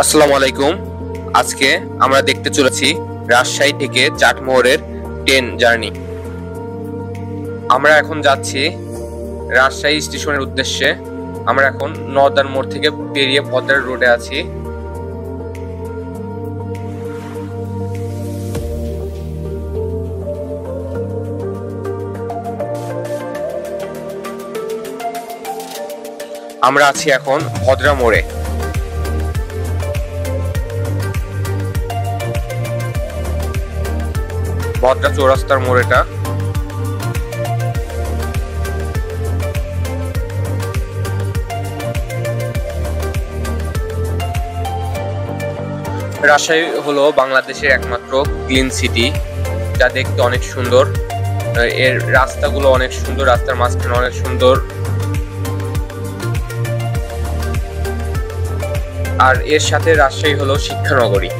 আসসালামু আলাইকুম। আজকে আমরা দেখতে চলেছি রাজশাহী থেকে চাটমোহরের ট্রেন জার্নি। আমরা এখন যাচ্ছি রাজশাহী স্টেশনের উদ্দেশ্যে। আমরা এখন নওদার মোড় থেকে পেরিয়ে ভদ্রার রোডে আছি। আমরা আছি এখন ভদ্রা মোড়ে। ভদ্রা চৌরাস্তার মোড় এটা। রাজশাহী হলো বাংলাদেশের একমাত্র ক্লিন সিটি, যা দেখতে অনেক সুন্দর। এর রাস্তাগুলো অনেক সুন্দর, রাস্তার মাঝখানে অনেক সুন্দর। আর এর সাথে রাজশাহী হলো শিক্ষানগরী।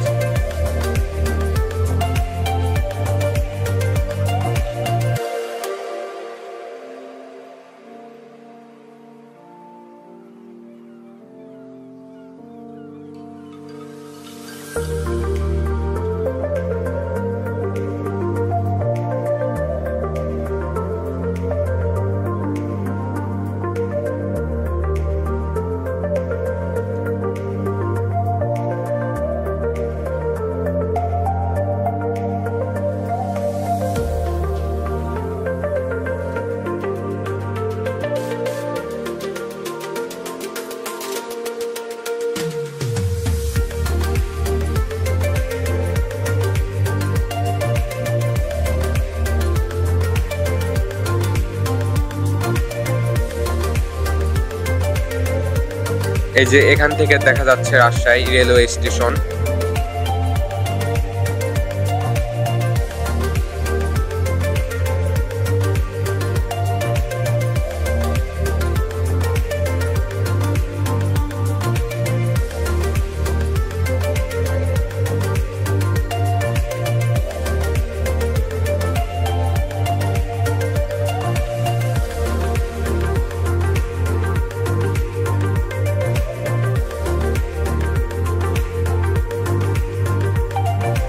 এই যে এখান থেকে দেখা যাচ্ছে রাজশাহী রেলওয়ে স্টেশন।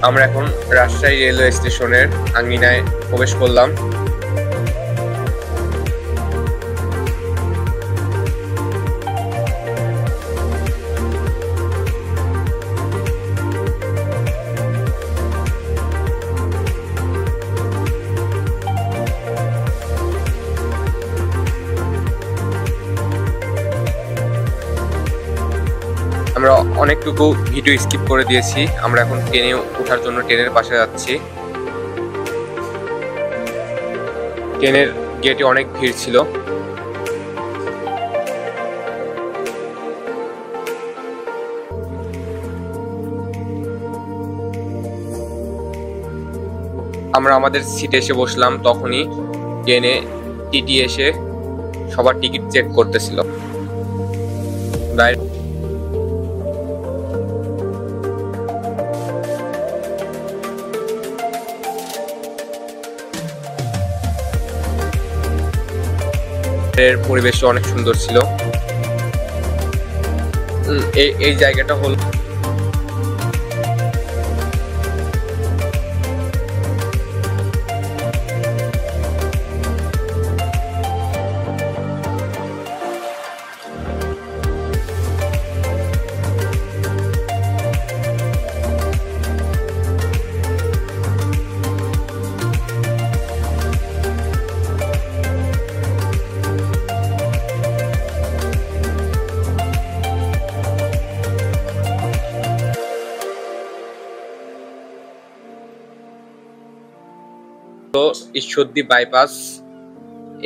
আমরা এখন রাজশাহী রেলওয়ে স্টেশনের আঙ্গিনায় প্রবেশ করলাম। আমরা অনেকটুকু ভিডিও স্কিপ করে দিয়েছি। আমরা এখন ট্রেনে ওঠার জন্য ট্রেনের পাশে যাচ্ছি। ট্রেনের গেটে অনেক ভিড় ছিল। আমরা আমাদের সিটে এসে বসলাম, তখনই ট্রেনে টিটি এসে সবার টিকিট চেক করতেছিল। এর পরিবেশ অনেক সুন্দর ছিল। এই জায়গাটা হলো ঈশ্বরদী বাইপাস।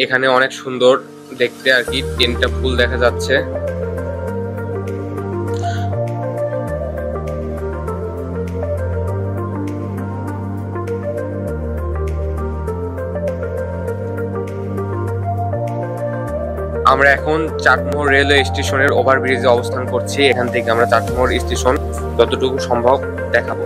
এখানে অনেক সুন্দর দেখতে আর কি, ট্রেনটা ফুল দেখা যাচ্ছে। আমরা এখন চাটমোহর রেলওয়ে স্টেশনের ওভারব্রিজে অবস্থান করছি। এখান থেকে আমরা চাটমোহর স্টেশন যতটুকু সম্ভব দেখাবো।